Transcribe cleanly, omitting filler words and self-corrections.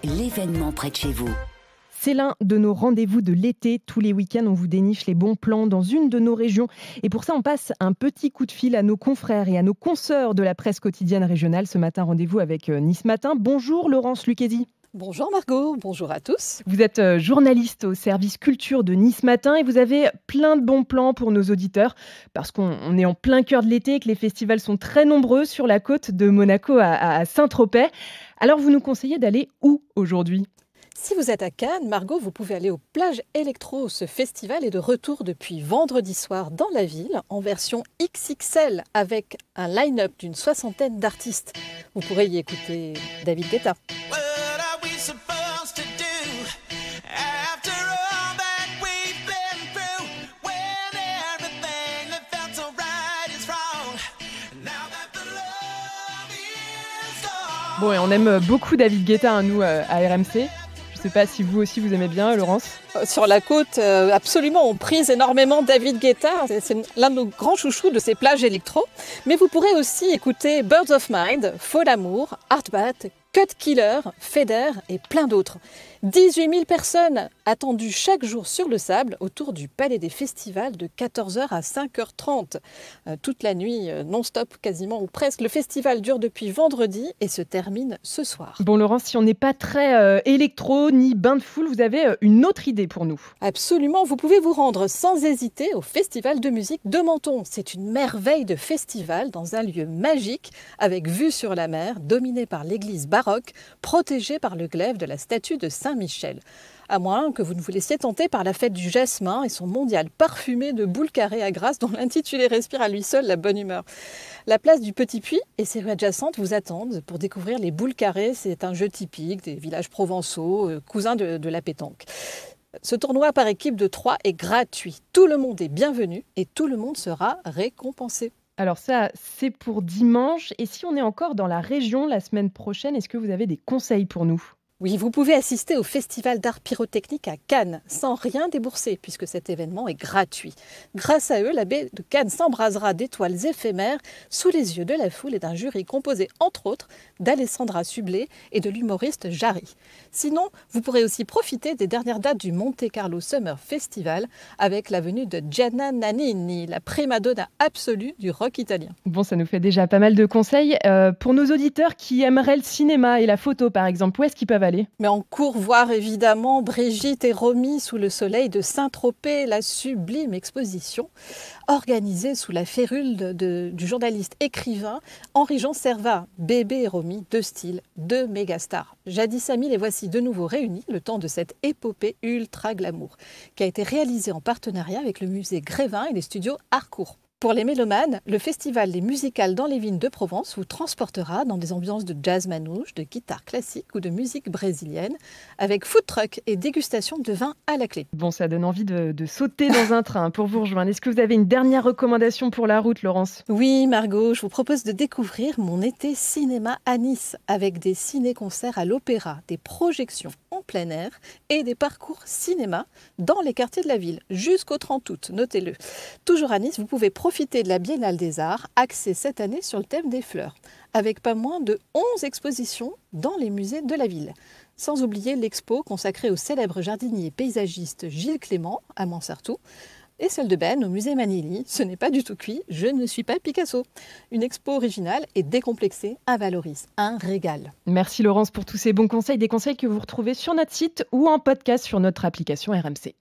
l'événement près de chez vous. C'est l'un de nos rendez-vous de l'été. Tous les week-ends, on vous déniche les bons plans dans une de nos régions. Et pour ça, on passe un petit coup de fil à nos confrères et à nos consoeurs de la presse quotidienne régionale. Ce matin, rendez-vous avec Nice Matin. Bonjour Laurence Lucchesi. Bonjour Margot, bonjour à tous. Vous êtes journaliste au service culture de Nice Matin et vous avez plein de bons plans pour nos auditeurs parce qu'on est en plein cœur de l'été et que les festivals sont très nombreux sur la côte de Monaco à Saint-Tropez. Alors vous nous conseillez d'aller où aujourd'hui ? Si vous êtes à Cannes, Margot, vous pouvez aller aux plages électro. Ce festival est de retour depuis vendredi soir dans la ville en version XXL avec un line-up d'une 60aine d'artistes. Vous pourrez y écouter David Guetta. Bon, et on aime beaucoup David Guetta, nous, à RMC. Je ne sais pas si vous aussi vous aimez bien, Laurence. Sur la côte, absolument, on prise énormément David Guetta. C'est l'un de nos grands chouchous de ces plages électro. Mais vous pourrez aussi écouter Birds of Mind, Fol Amour, Artbat, Cut Killer, Feder et plein d'autres. 18 000 personnes attendues chaque jour sur le sable autour du Palais des Festivals de 14h à 5h30. Toute la nuit, non-stop quasiment ou presque. Le festival dure depuis vendredi et se termine ce soir. Bon Laurence, si on n'est pas très électro ni bain de foule, vous avez une autre idée pour nous. Absolument, vous pouvez vous rendre sans hésiter au Festival de musique de Menton. C'est une merveille de festival dans un lieu magique avec vue sur la mer, dominé par l'église baroque, protégée par le glaive de la statue de Saint-Michel. À moins que vous ne vous laissiez tenter par la fête du jasmin et son mondial parfumé de boules carrées à Grasse dont l'intitulé respire à lui seul la bonne humeur. La place du Petit Puy et ses rues adjacentes vous attendent pour découvrir les boules carrées. C'est un jeu typique des villages provençaux, cousins de la pétanque. Ce tournoi par équipe de 3 est gratuit. Tout le monde est bienvenu et tout le monde sera récompensé. Alors ça, c'est pour dimanche. Et si on est encore dans la région la semaine prochaine, est-ce que vous avez des conseils pour nous ? Oui, vous pouvez assister au Festival d'art pyrotechnique à Cannes sans rien débourser puisque cet événement est gratuit. Grâce à eux, la baie de Cannes s'embrasera d'étoiles éphémères sous les yeux de la foule et d'un jury composé entre autres d'Alessandra Sublet et de l'humoriste Jarry. Sinon, vous pourrez aussi profiter des dernières dates du Monte Carlo Summer Festival avec la venue de Gianna Nannini, la primadonna absolue du rock italien. Bon, ça nous fait déjà pas mal de conseils. Pour nos auditeurs qui aimeraient le cinéma et la photo par exemple, où est-ce qu'ils peuvent aller ? Mais en cours, voir évidemment Brigitte et Romy sous le soleil de Saint-Tropez, la sublime exposition organisée sous la férule du journaliste écrivain Henri-Jean Servat. Bébé et Romy, deux styles, deux mégastars. Jadis amis, les voici de nouveau réunis le temps de cette épopée ultra glamour qui a été réalisée en partenariat avec le musée Grévin et les studios Harcourt. Pour les mélomanes, le festival Les Musicales dans les vignes de Provence vous transportera dans des ambiances de jazz manouche, de guitare classique ou de musique brésilienne, avec food truck et dégustation de vin à la clé. Bon, ça donne envie de sauter dans un train pour vous rejoindre. Est-ce que vous avez une dernière recommandation pour la route, Laurence ? Oui, Margot, je vous propose de découvrir mon été cinéma à Nice, avec des ciné-concerts à l'opéra, des projections en plein air et des parcours cinéma dans les quartiers de la ville, jusqu'au 30 août, notez-le. Toujours à Nice, vous pouvez profiter de la Biennale des Arts, axée cette année sur le thème des fleurs, avec pas moins de 11 expositions dans les musées de la ville. Sans oublier l'expo consacrée au célèbre jardinier paysagiste Gilles Clément à Montsartou, et celle de Ben au musée Manili. Ce n'est pas du tout cuit, je ne suis pas Picasso. Une expo originale et décomplexée à Valoris. Un régal. Merci Laurence pour tous ces bons conseils, des conseils que vous retrouvez sur notre site ou en podcast sur notre application RMC.